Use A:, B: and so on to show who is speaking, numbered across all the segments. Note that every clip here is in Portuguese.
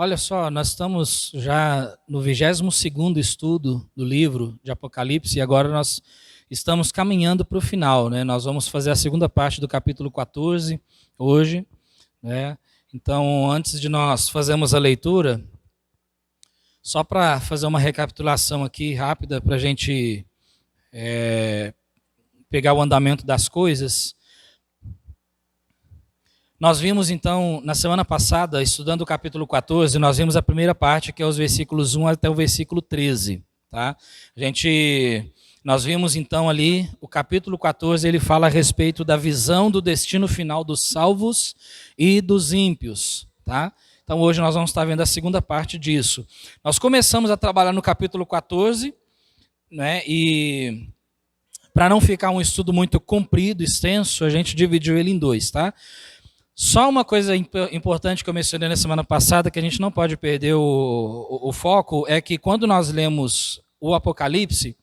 A: Olha só, nós estamos já no 22º estudo do livro de Apocalipse e agora nós estamos caminhando para o final, né? Nós vamos fazer a segunda parte do capítulo 14 hoje, né? Então, antes de nós fazermos a leitura, só para fazer uma recapitulação aqui rápida para a gente pegar o andamento das coisas. Nós vimos então, na semana passada, estudando o capítulo 14, nós vimos a primeira parte, que é os versículos 1 até o versículo 13. Tá? Nós vimos então ali, o capítulo 14, ele fala a respeito da visão do destino final dos salvos e dos ímpios. Tá? Então hoje nós vamos estar vendo a segunda parte disso. Nós começamos a trabalhar no capítulo 14, né, e para não ficar um estudo muito comprido, extenso, a gente dividiu ele em dois, tá? Só uma coisa importante que eu mencionei na semana passada, que a gente não pode perder o foco, é que quando nós lemos o Apocalipse,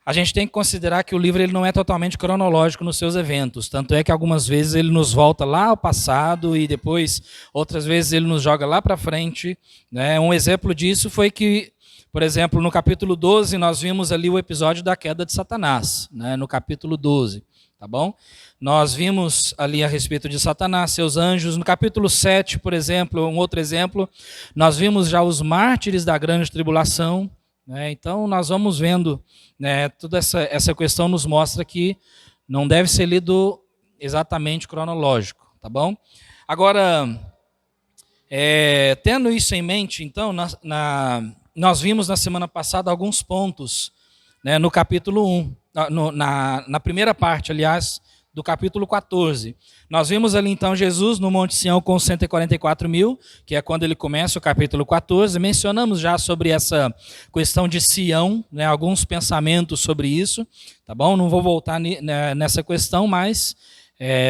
A: a gente tem que considerar que o livro ele não é totalmente cronológico nos seus eventos. Tanto é que algumas vezes ele nos volta lá ao passado e depois, outras vezes, ele nos joga lá para frente. Né? Um exemplo disso foi que, por exemplo, no capítulo 12, nós vimos ali o episódio da queda de Satanás, né? No capítulo 12. Tá bom? Nós vimos ali a respeito de Satanás, seus anjos. No capítulo 7, por exemplo, um outro exemplo, nós vimos já os mártires da grande tribulação. Né? Então, nós vamos vendo, né, toda essa questão nos mostra que não deve ser lido exatamente cronológico. Tá bom? Agora, tendo isso em mente, então, nós vimos na semana passada alguns pontos, né, no capítulo 1. Na primeira parte, aliás, do capítulo 14. Nós vimos ali então Jesus no Monte Sião com 144 mil, que é quando ele começa o capítulo 14. Mencionamos já sobre essa questão de Sião, né, alguns pensamentos sobre isso, tá bom? Não vou voltar nessa questão, mas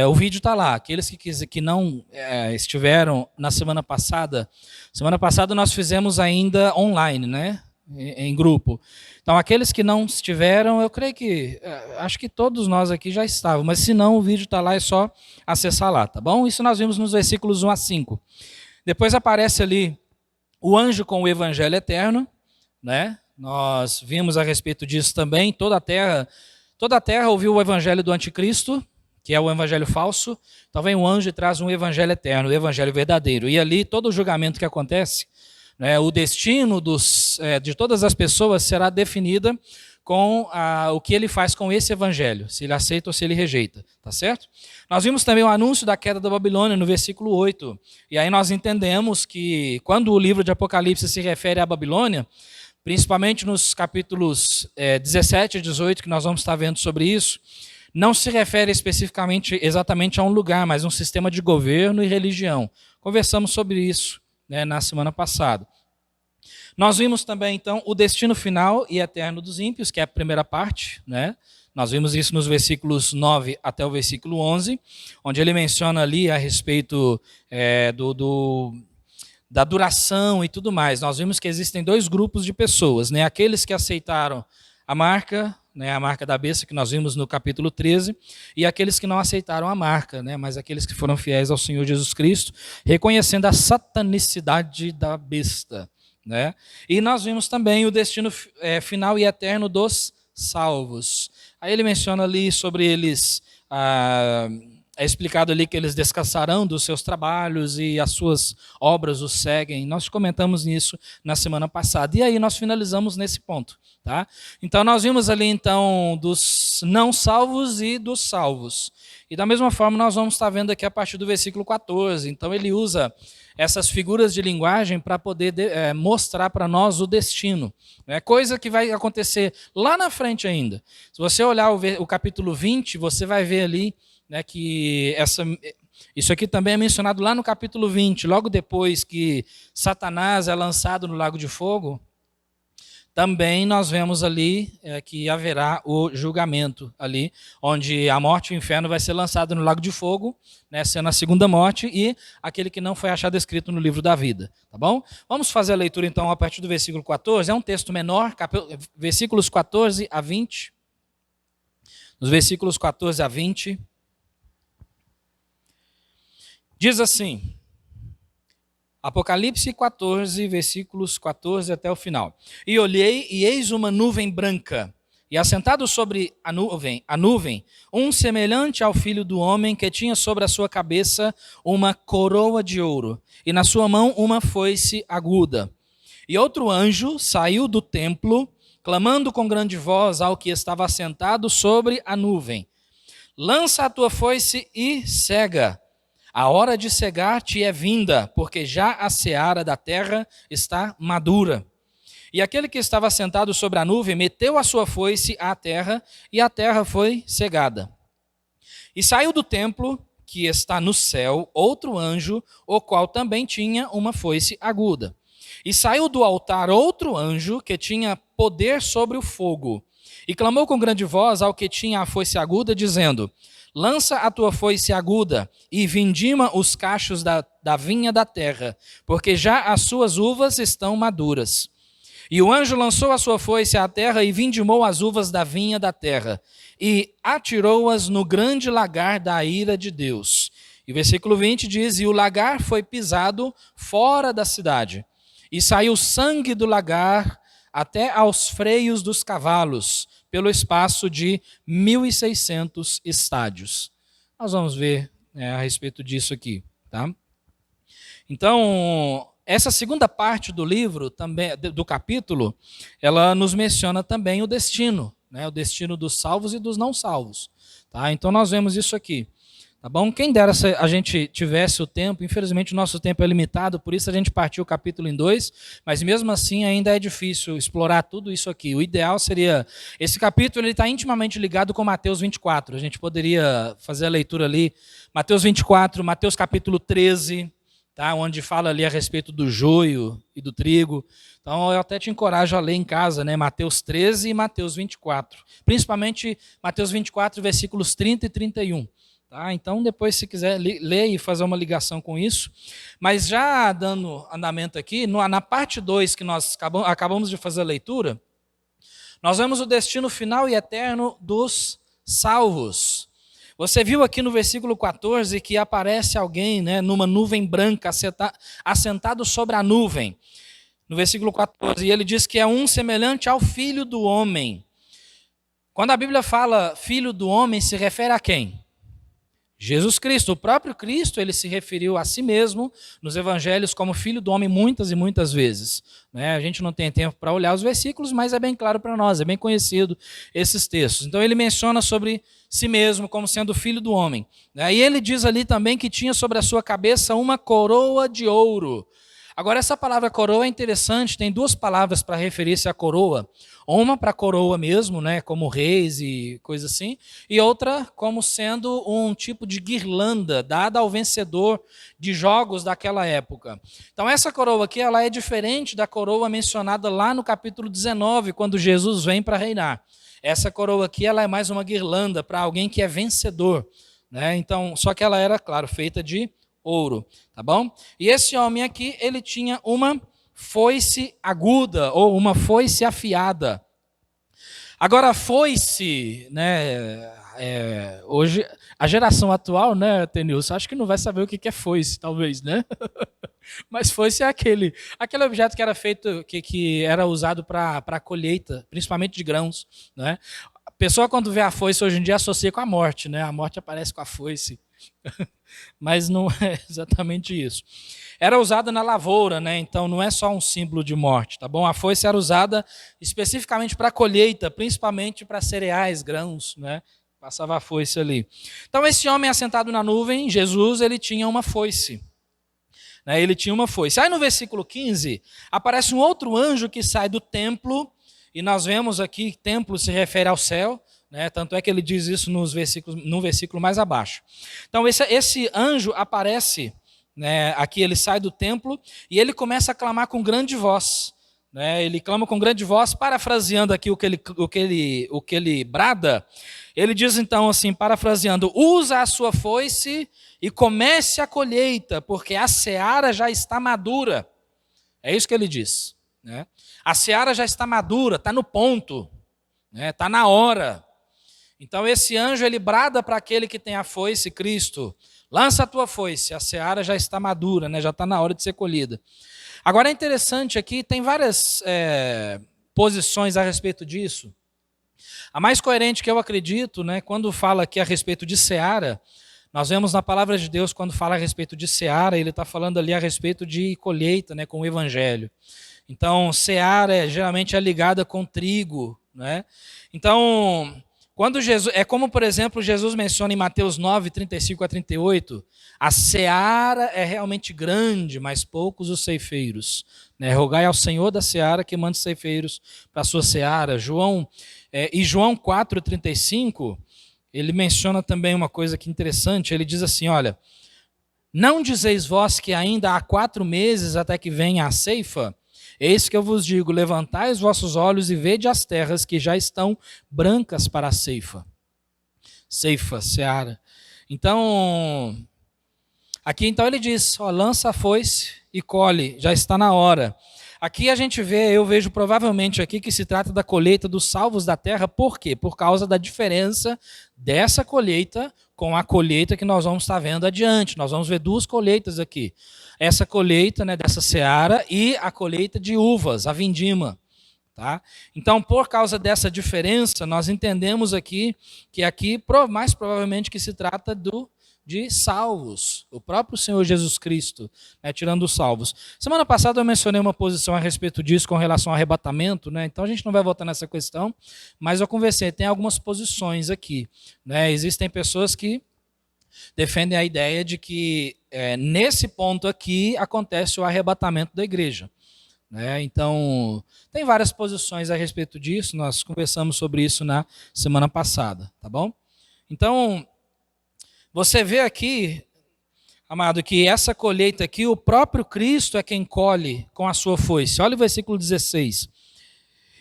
A: o vídeo está lá. Aqueles que não estiveram na semana passada nós fizemos ainda online, né? Em grupo. Então, aqueles que não estiveram, eu creio que, acho que todos nós aqui já estavam, mas se não, o vídeo está lá, é só acessar lá, tá bom? Isso nós vimos nos versículos 1 a 5. Depois aparece ali o anjo com o evangelho eterno, né? Nós vimos a respeito disso também. Toda a terra ouviu o evangelho do anticristo, que é o evangelho falso. Então vem um anjo e traz um evangelho eterno, o evangelho verdadeiro. E ali todo o julgamento que acontece, o destino de todas as pessoas será definida com o que ele faz com esse evangelho, se ele aceita ou se ele rejeita, tá certo? Nós vimos também o anúncio da queda da Babilônia no versículo 8, e aí nós entendemos que quando o livro de Apocalipse se refere à Babilônia, principalmente nos capítulos 17 e 18, que nós vamos estar vendo sobre isso, não se refere especificamente exatamente a um lugar, mas um sistema de governo e religião. Conversamos sobre isso, né, na semana passada. Nós vimos também, então, o destino final e eterno dos ímpios, que é a primeira parte, né? Nós vimos isso nos versículos 9 até o versículo 11, onde ele menciona ali a respeito da duração e tudo mais. Nós vimos que existem dois grupos de pessoas, né? Aqueles que aceitaram a marca, né, a marca da besta, que nós vimos no capítulo 13, e aqueles que não aceitaram a marca, né, mas aqueles que foram fiéis ao Senhor Jesus Cristo, reconhecendo a satanicidade da besta. Né? E nós vimos também o destino final e eterno dos salvos. Aí ele menciona ali sobre eles, é explicado ali que eles descansarão dos seus trabalhos e as suas obras os seguem. Nós comentamos nisso na semana passada. E aí nós finalizamos nesse ponto. Tá? Então nós vimos ali então dos não salvos e dos salvos. E da mesma forma nós vamos estar vendo aqui a partir do versículo 14. Então ele usa essas figuras de linguagem para poder mostrar para nós o destino. É coisa que vai acontecer lá na frente ainda. Se você olhar o capítulo 20, você vai ver ali, né, que isso aqui também é mencionado lá no capítulo 20, logo depois que Satanás é lançado no lago de fogo. Também nós vemos ali que haverá o julgamento ali, onde a morte e o inferno vai ser lançado no lago de fogo, né, sendo a segunda morte, e aquele que não foi achado escrito no livro da vida. Tá bom? Vamos fazer a leitura então a partir do versículo 14, é um texto menor, versículos 14 a 20. Nos versículos 14 a 20, diz assim: Apocalipse 14, versículos 14 até o final. E olhei, e eis uma nuvem branca, e assentado sobre a nuvem, um semelhante ao filho do homem, que tinha sobre a sua cabeça uma coroa de ouro, e na sua mão uma foice aguda. E outro anjo saiu do templo, clamando com grande voz ao que estava assentado sobre a nuvem: lança a tua foice e cega. A hora de cegar te é vinda, porque já a seara da terra está madura. E aquele que estava sentado sobre a nuvem meteu a sua foice à terra, e a terra foi cegada. E saiu do templo, que está no céu, outro anjo, o qual também tinha uma foice aguda. E saiu do altar outro anjo, que tinha poder sobre o fogo, e clamou com grande voz ao que tinha a foice aguda, dizendo: lança a tua foice aguda e vindima os cachos da vinha da terra, porque já as suas uvas estão maduras. E o anjo lançou a sua foice à terra e vindimou as uvas da vinha da terra, e atirou-as no grande lagar da ira de Deus. E o versículo 20 diz: e o lagar foi pisado fora da cidade, e saiu sangue do lagar até aos freios dos cavalos, pelo espaço de 1.600 estádios. Nós vamos ver a respeito disso aqui, tá? Então, essa segunda parte do livro, também do capítulo, ela nos menciona também o destino, né? O destino dos salvos e dos não salvos, tá? Então, nós vemos isso aqui. Tá bom? Quem dera se a gente tivesse o tempo, infelizmente o nosso tempo é limitado, por isso a gente partiu o capítulo em 2, mas mesmo assim ainda é difícil explorar tudo isso aqui. O ideal seria, esse capítulo está intimamente ligado com Mateus 24, a gente poderia fazer a leitura ali, Mateus 24, Mateus capítulo 13, tá? Onde fala ali a respeito do joio e do trigo. Então eu até te encorajo a ler em casa, né? Mateus 13 e Mateus 24, principalmente Mateus 24, versículos 30 e 31. Tá? Então, depois, se quiser ler e fazer uma ligação com isso. Mas já dando andamento aqui, na parte 2 que nós acabamos de fazer a leitura, nós vemos o destino final e eterno dos salvos. Você viu aqui no versículo 14 que aparece alguém, né, numa nuvem branca, assentado sobre a nuvem. No versículo 14, e ele diz que é um semelhante ao filho do homem. Quando a Bíblia fala filho do homem, se refere a quem? Jesus Cristo, o próprio Cristo, ele se referiu a si mesmo nos evangelhos como filho do homem muitas e muitas vezes. A gente não tem tempo para olhar os versículos, mas é bem claro para nós, é bem conhecido esses textos. Então ele menciona sobre si mesmo como sendo filho do homem. E ele diz ali também que tinha sobre a sua cabeça uma coroa de ouro. Agora, essa palavra coroa é interessante, tem duas palavras para referir-se à coroa. Uma para coroa mesmo, né, como reis e coisa assim, e outra como sendo um tipo de guirlanda dada ao vencedor de jogos daquela época. Então, essa coroa aqui ela é diferente da coroa mencionada lá no capítulo 19, quando Jesus vem para reinar. Essa coroa aqui ela é mais uma guirlanda para alguém que é vencedor, né? Então, só que ela era, claro, feita de ouro, tá bom? E esse homem aqui, ele tinha uma foice aguda ou uma foice afiada. Agora, a foice, né, hoje, a geração atual, né, Tenilson, acho que não vai saber o que é foice, talvez, né? Mas foice é aquele objeto que era feito, que era usado para colheita, principalmente de grãos, né? A pessoa, quando vê a foice hoje em dia, associa com a morte, né? A morte aparece com a foice. Mas não é exatamente isso. Era usada na lavoura, né? Então não é só um símbolo de morte, tá bom? A foice era usada especificamente para colheita, principalmente para cereais, grãos, né? Passava a foice ali. Então esse homem assentado na nuvem, Jesus, ele tinha uma foice. Ele tinha uma foice. Aí no versículo 15, aparece um outro anjo que sai do templo, e nós vemos aqui que templo se refere ao céu, né? Tanto é que ele diz isso no versículo mais abaixo. Então esse anjo aparece, né? Aqui ele sai do templo e ele começa a clamar com grande voz, né? Ele clama com grande voz, parafraseando aqui o que ele brada. Ele diz então assim, parafraseando: usa a sua foice e comece a colheita, porque a seara já está madura. É isso que ele diz, né? A seara já está madura, está no ponto, né? Está na hora. Então esse anjo, ele brada para aquele que tem a foice, Cristo: lança a tua foice, a seara já está madura, né? Já está na hora de ser colhida. Agora é interessante aqui, tem várias posições a respeito disso. A mais coerente que eu acredito, né, quando fala aqui a respeito de seara, nós vemos na palavra de Deus, quando fala a respeito de seara, ele está falando ali a respeito de colheita, né, com o evangelho. Então, seara geralmente é ligada com trigo, né? Então, quando Jesus, é como, por exemplo, Jesus menciona em Mateus 9, 35 a 38, a seara é realmente grande, mas poucos os ceifeiros. Né? Rogai ao Senhor da seara que mande ceifeiros para a sua seara. E João 4, 35, ele menciona também uma coisa que interessante, ele diz assim, olha: não dizeis vós que ainda há 4 meses até que venha a ceifa? Eis que eu vos digo, levantai os vossos olhos e vede as terras que já estão brancas para a ceifa. Ceifa, seara. Então, aqui então ele diz, ó, lança a foice e colhe, já está na hora. Aqui a gente vê, eu vejo provavelmente aqui que se trata da colheita dos salvos da terra. Por quê? Por causa da diferença dessa colheita com a colheita que nós vamos estar vendo adiante. Nós vamos ver 2 colheitas aqui. Essa colheita, né, dessa seara e a colheita de uvas, a vindima. Tá? Então, por causa dessa diferença, nós entendemos aqui que aqui mais provavelmente que se trata de salvos, o próprio Senhor Jesus Cristo, né, tirando os salvos. Semana passada eu mencionei uma posição a respeito disso com relação ao arrebatamento, né, então a gente não vai voltar nessa questão, mas eu conversei, tem algumas posições aqui. Né, existem pessoas que defendem a ideia de que nesse ponto aqui acontece o arrebatamento da igreja. Né, então, tem várias posições a respeito disso, nós conversamos sobre isso na semana passada, tá bom? Então, você vê aqui, amado, que essa colheita aqui, o próprio Cristo é quem colhe com a sua foice. Olha o versículo 16.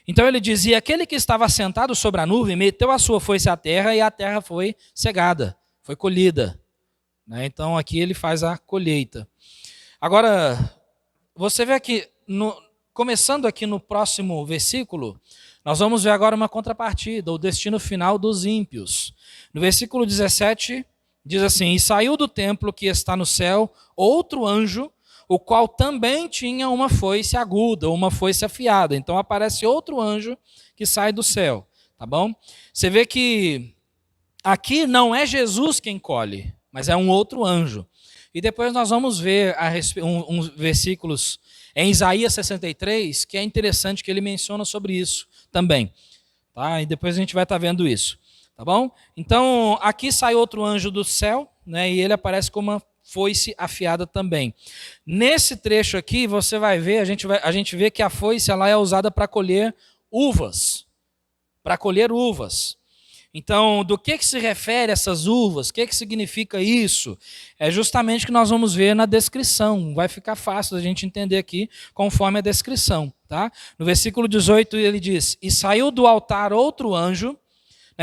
A: Então ele dizia, aquele que estava sentado sobre a nuvem meteu a sua foice à terra e a terra foi cegada, foi colhida. Né? Então aqui ele faz a colheita. Agora, você vê aqui, começando aqui no próximo versículo, nós vamos ver agora uma contrapartida, o destino final dos ímpios. No versículo 17... diz assim, e saiu do templo que está no céu outro anjo, o qual também tinha uma foice aguda, uma foice afiada. Então aparece outro anjo que sai do céu, tá bom? Você vê que aqui não é Jesus quem colhe, mas é um outro anjo. E depois nós vamos ver uns versículos em Isaías 63, que é interessante que ele menciona sobre isso também. Tá? E depois a gente vai estar vendo isso. Tá bom? Então, aqui sai outro anjo do céu, né, e ele aparece com uma foice afiada também. Nesse trecho aqui, você vai ver, a gente vê que a foice ela é usada para colher uvas. Para colher uvas. Então, do que se refere essas uvas? O que significa isso? É justamente o que nós vamos ver na descrição. Vai ficar fácil a gente entender aqui, conforme a descrição. Tá? No versículo 18, ele diz, e saiu do altar outro anjo.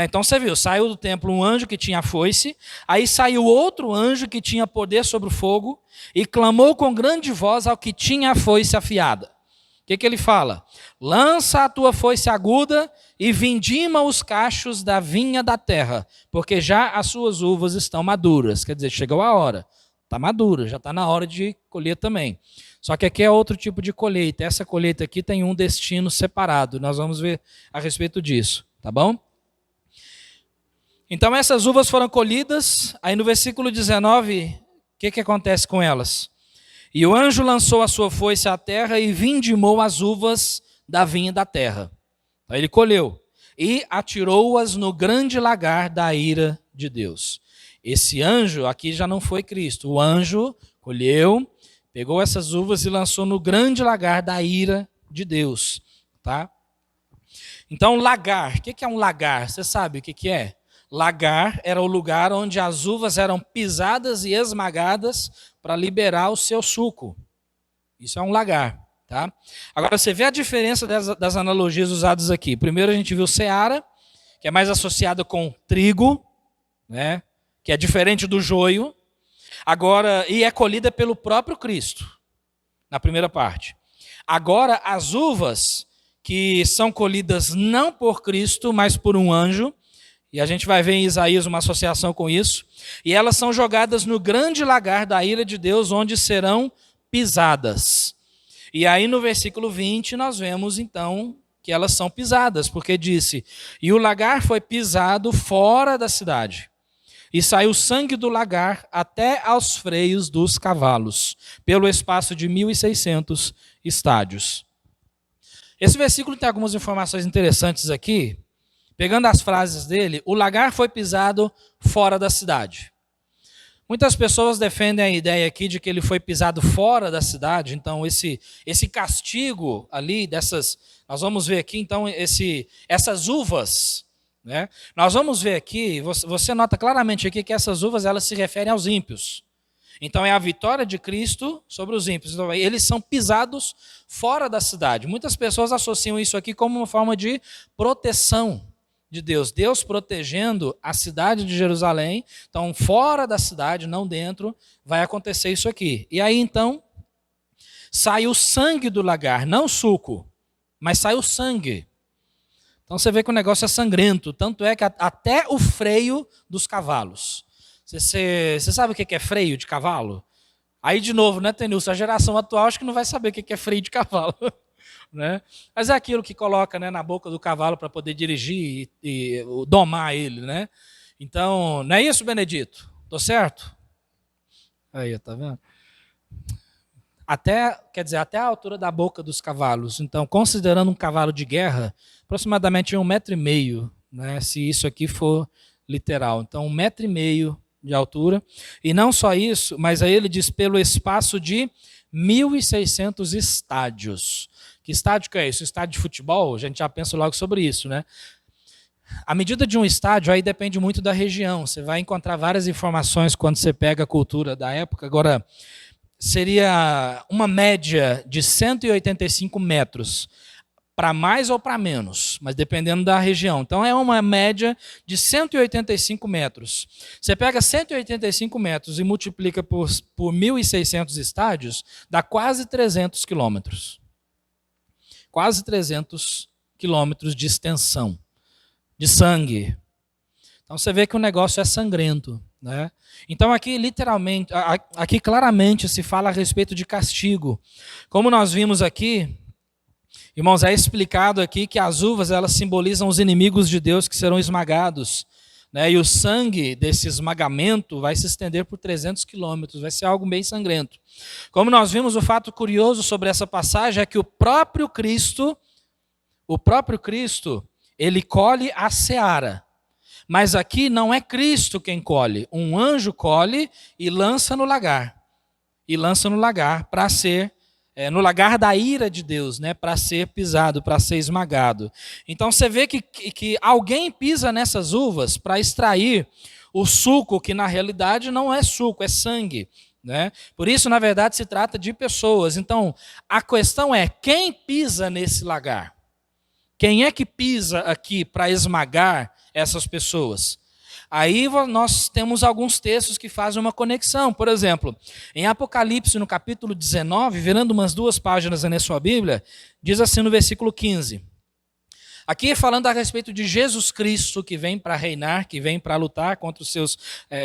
A: Então você viu, saiu do templo um anjo que tinha foice, aí saiu outro anjo que tinha poder sobre o fogo e clamou com grande voz ao que tinha a foice afiada. O que ele fala? Lança a tua foice aguda e vindima os cachos da vinha da terra, porque já as suas uvas estão maduras. Quer dizer, chegou a hora, está madura, já está na hora de colher também. Só que aqui é outro tipo de colheita, essa colheita aqui tem um destino separado, nós vamos ver a respeito disso, tá bom? Então essas uvas foram colhidas, aí no versículo 19, o que acontece com elas? E o anjo lançou a sua foice à terra e vindimou as uvas da vinha da terra. Então ele colheu e atirou-as no grande lagar da ira de Deus. Esse anjo aqui já não foi Cristo, o anjo colheu, pegou essas uvas e lançou no grande lagar da ira de Deus. Tá? Então lagar, o que é um lagar? Você sabe o que é? Lagar era o lugar onde as uvas eram pisadas e esmagadas para liberar o seu suco. Isso é um lagar. Tá? Agora você vê a diferença das analogias usadas aqui. Primeiro a gente viu seara, que é mais associada com trigo, né? Que é diferente do joio. Agora, e é colhida pelo próprio Cristo, na primeira parte. Agora as uvas que são colhidas não por Cristo, mas por um anjo, E a gente vai ver em Isaías uma associação com isso. E elas são jogadas no grande lagar da ira de Deus, onde serão pisadas. E aí no versículo 20 nós vemos então que elas são pisadas, porque disse: e o lagar foi pisado fora da cidade, e saiu sangue do lagar até aos freios dos cavalos, pelo espaço de 1.600 estádios. Esse versículo tem algumas informações interessantes aqui. Pegando as frases dele, o lagar foi pisado fora da cidade. Muitas pessoas defendem a ideia aqui de que ele foi pisado fora da cidade, então esse castigo ali dessas, nós vamos ver aqui então essas uvas, né? Nós vamos ver aqui, você nota claramente aqui que essas uvas elas se referem aos ímpios. Então é a vitória de Cristo sobre os ímpios. Então, eles são pisados fora da cidade. Muitas pessoas associam isso aqui como uma forma de proteção de Deus. Deus protegendo a cidade de Jerusalém. Então, fora da cidade, não dentro, vai acontecer isso aqui. E aí, então, sai o sangue do lagar. Não suco, mas sai o sangue. Então, você vê que o negócio é sangrento. Tanto é que até o freio dos cavalos. Você sabe o que é freio de cavalo? Aí, de novo, né, Tenilson? A geração atual acho que não vai saber o que é freio de cavalo. Né? Mas é aquilo que coloca, né, na boca do cavalo para poder dirigir e domar ele. Né? Então, não é isso, Benedito? Estou certo? Aí, tá vendo? Quer dizer, até a altura da boca dos cavalos. Então, considerando um cavalo de guerra, aproximadamente 1,5 m, né, se isso aqui for literal. Então, 1,5 m de altura. E não só isso, mas aí ele diz pelo espaço de 1.600 estádios. Que estádio que é isso? Estádio de futebol? A gente já pensa logo sobre isso, né? A medida de um estádio aí depende muito da região. Você vai encontrar várias informações quando você pega a cultura da época. Agora, seria uma média de 185 metros, para mais ou para menos, mas dependendo da região. Então é uma média de 185 metros. Você pega 185 metros e multiplica por 1.600 estádios, dá quase 300 quilômetros. Quase 300 quilômetros de extensão, de sangue. Então você vê que o negócio é sangrento. Né? Então aqui literalmente, aqui claramente se fala a respeito de castigo. Como nós vimos aqui, irmãos, é explicado aqui que as uvas elas simbolizam os inimigos de Deus que serão esmagados, né? E o sangue desse esmagamento vai se estender por 300 quilômetros, vai ser algo bem sangrento. Como nós vimos, o fato curioso sobre essa passagem é que o próprio Cristo, ele colhe a seara. Mas aqui não é Cristo quem colhe, um anjo colhe e lança no lagar. E lança no lagar para ser, no lagar da ira de Deus, né, para ser pisado, para ser esmagado. Então você vê que alguém pisa nessas uvas para extrair o suco, que na realidade não é suco, é sangue. Né? Por isso, na verdade, se trata de pessoas. Então, a questão é, quem pisa nesse lagar? Quem é que pisa aqui para esmagar essas pessoas? Aí nós temos alguns textos que fazem uma conexão. Por exemplo, em Apocalipse, no capítulo 19, virando umas 2 páginas na sua Bíblia, diz assim no versículo 15. Aqui falando a respeito de Jesus Cristo, que vem para reinar, que vem para lutar contra os seus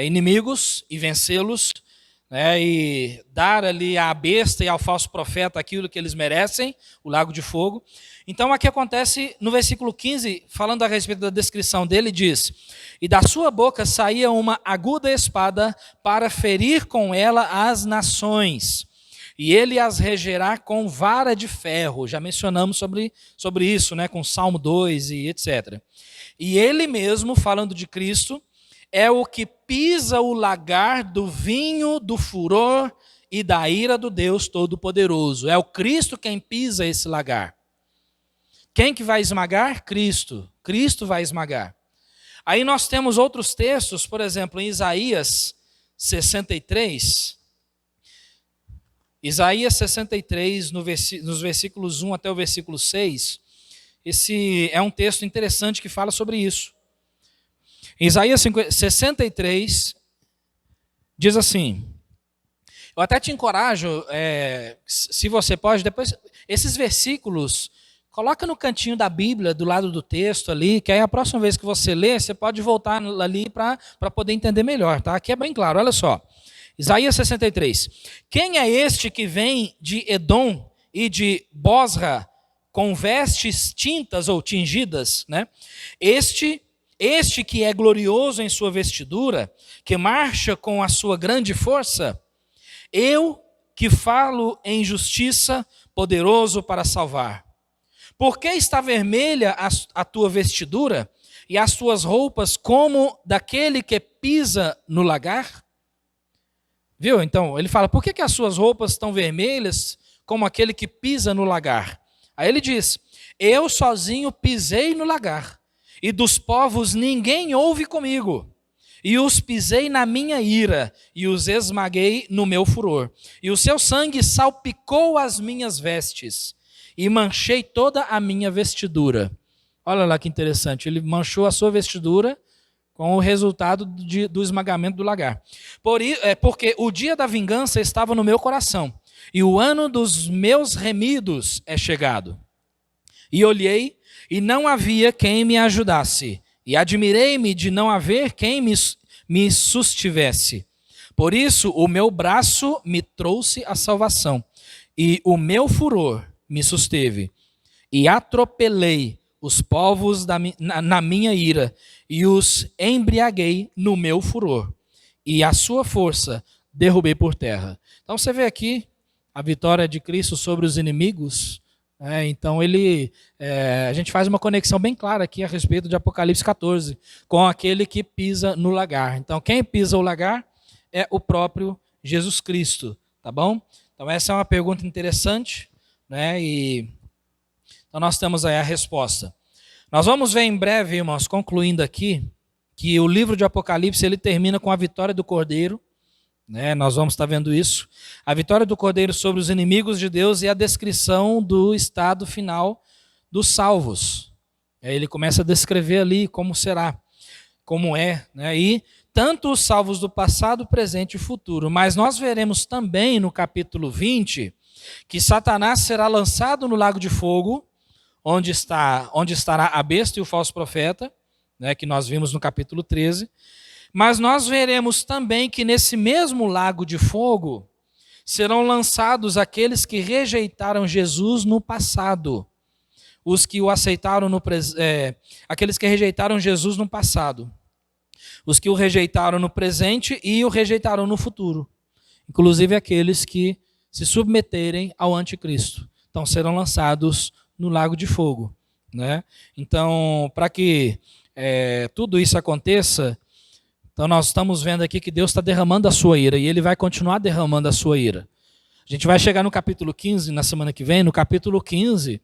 A: inimigos e vencê-los, né, e dar ali à besta e ao falso profeta aquilo que eles merecem, o lago de fogo. Então aqui acontece no versículo 15, falando a respeito da descrição dele, diz: e da sua boca saía uma aguda espada para ferir com ela as nações, e ele as regerá com vara de ferro. Já mencionamos sobre isso, né, com Salmo 2 e etc. E ele mesmo, falando de Cristo, é o que pisa o lagar do vinho, do furor e da ira do Deus Todo-Poderoso. É o Cristo quem pisa esse lagar. Quem que vai esmagar? Cristo. Cristo vai esmagar. Aí nós temos outros textos, por exemplo, em Isaías 63. Isaías 63, nos versículos 1 até o versículo 6. Esse é um texto interessante que fala sobre isso. Em Isaías 63, diz assim, eu até te encorajo, se você pode, depois, esses versículos, Coloca no cantinho da Bíblia, do lado do texto ali, que aí a próxima vez que você ler, você pode voltar ali para poder entender melhor, tá? Aqui é bem claro, olha só. Isaías 63. Quem é este que vem de Edom e de Bosra com vestes tintas ou tingidas, né? Este que é glorioso em sua vestidura, que marcha com a sua grande força, eu que falo em justiça, poderoso para salvar. Por que está vermelha a tua vestidura e as tuas roupas como daquele que pisa no lagar? Viu? Então, ele fala, por que as suas roupas estão vermelhas como aquele que pisa no lagar? Aí ele diz, eu sozinho pisei no lagar, e dos povos ninguém houve comigo. E os pisei na minha ira, e os esmaguei no meu furor. E o seu sangue salpicou as minhas vestes, e manchei toda a minha vestidura. Olha lá que interessante, ele manchou a sua vestidura com o resultado do esmagamento do lagar. Porque o dia da vingança estava no meu coração, e o ano dos meus remidos é chegado. E olhei, e não havia quem me ajudasse, e admirei-me de não haver quem me sustivesse. Por isso, o meu braço me trouxe a salvação, e o meu furor me susteve. E atropelei os povos na minha ira, e os embriaguei no meu furor, e a sua força derrubei por terra. Então você vê aqui a vitória de Cristo sobre os inimigos. Então a gente faz uma conexão bem clara aqui a respeito de Apocalipse 14, com aquele que pisa no lagar. Então quem pisa o lagar é o próprio Jesus Cristo, tá bom? Então essa é uma pergunta interessante, né? Então nós temos aí a resposta. Nós vamos ver em breve, irmãos, concluindo aqui, que o livro de Apocalipse ele termina com a vitória do Cordeiro, né? Nós vamos estar vendo isso. A vitória do Cordeiro sobre os inimigos de Deus e a descrição do estado final dos salvos. Aí ele começa a descrever ali como será, como é, né? E tanto os salvos do passado, presente e futuro. Mas nós veremos também no capítulo 20 que Satanás será lançado no lago de fogo, onde estará a besta e o falso profeta, né, que nós vimos no capítulo 13. Mas nós veremos também que nesse mesmo lago de fogo serão lançados aqueles que rejeitaram Jesus no passado. Os que o aceitaram aqueles que rejeitaram Jesus no passado. Os que o rejeitaram no presente e o rejeitaram no futuro. Inclusive aqueles que se submeterem ao anticristo. Então serão lançados no lago de fogo, né? Então, para que tudo isso aconteça, então nós estamos vendo aqui que Deus está derramando a sua ira, e Ele vai continuar derramando a sua ira. A gente vai chegar no capítulo 15, na semana que vem. No capítulo 15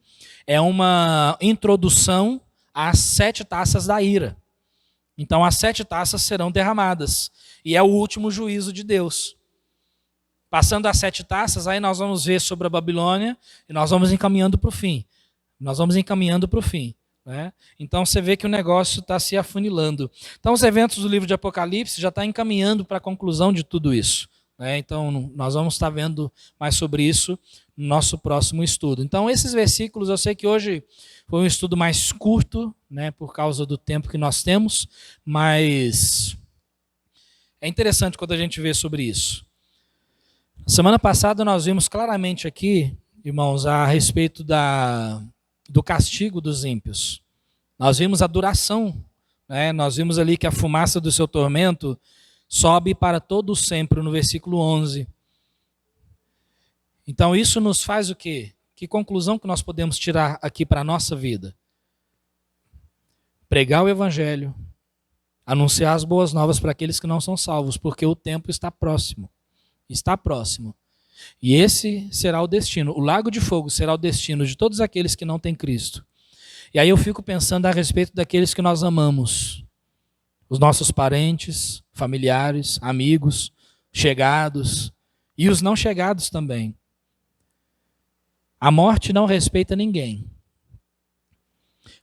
A: é uma introdução às 7 taças da ira. Então as 7 taças serão derramadas, e é o último juízo de Deus. Passando as 7 taças, aí nós vamos ver sobre a Babilônia, e nós vamos encaminhando para o fim. Né? Então você vê que o negócio está se afunilando. Então os eventos do livro de Apocalipse já estão encaminhando para a conclusão de tudo isso. Né? Então nós vamos estar vendo mais sobre isso no nosso próximo estudo. Então esses versículos, eu sei que hoje foi um estudo mais curto, né, por causa do tempo que nós temos, mas é interessante quando a gente vê sobre isso. Semana passada nós vimos claramente aqui, irmãos, a respeito do castigo dos ímpios. Nós vimos a duração, né? Nós vimos ali que a fumaça do seu tormento sobe para todo sempre, no versículo 11. Então isso nos faz o quê? Que conclusão que nós podemos tirar aqui para a nossa vida? Pregar o evangelho, anunciar as boas novas para aqueles que não são salvos, porque o tempo está próximo. Está próximo. E esse será o destino. O lago de fogo será o destino de todos aqueles que não têm Cristo. E aí eu fico pensando a respeito daqueles que nós amamos. Os nossos parentes, familiares, amigos, chegados. E os não chegados também. A morte não respeita ninguém.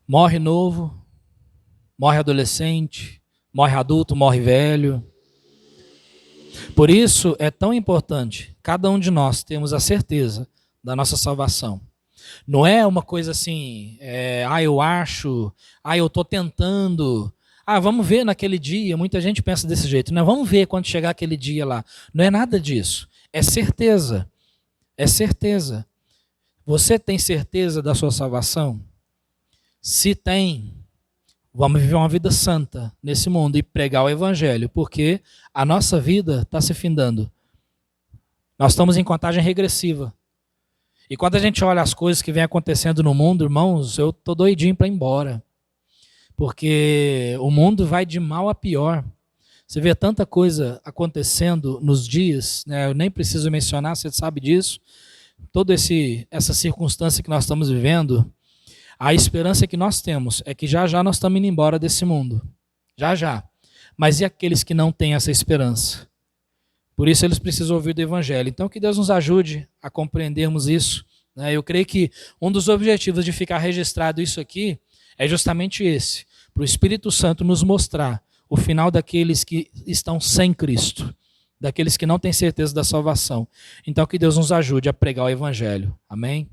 A: Morre novo, morre adolescente, morre adulto, morre velho. Por isso é tão importante cada um de nós termos a certeza da nossa salvação. Não é uma coisa assim, eu acho, eu estou tentando. Vamos ver naquele dia. Muita gente pensa desse jeito. Não, vamos ver quando chegar aquele dia lá. Não é nada disso. É certeza. É certeza. Você tem certeza da sua salvação? Se tem, vamos viver uma vida santa nesse mundo e pregar o evangelho, porque a nossa vida está se findando. Nós estamos em contagem regressiva. E quando a gente olha as coisas que vem acontecendo no mundo, irmãos, eu estou doidinho para ir embora. Porque o mundo vai de mal a pior. Você vê tanta coisa acontecendo nos dias, né? Eu nem preciso mencionar, você sabe disso. Toda essa circunstância que nós estamos vivendo, a esperança que nós temos é que já já nós estamos indo embora desse mundo. Já já. Mas e aqueles que não têm essa esperança? Por isso eles precisam ouvir do Evangelho. Então que Deus nos ajude a compreendermos isso. Eu creio que um dos objetivos de ficar registrado isso aqui é justamente esse, para o Espírito Santo nos mostrar o final daqueles que estão sem Cristo, daqueles que não têm certeza da salvação. Então que Deus nos ajude a pregar o Evangelho. Amém?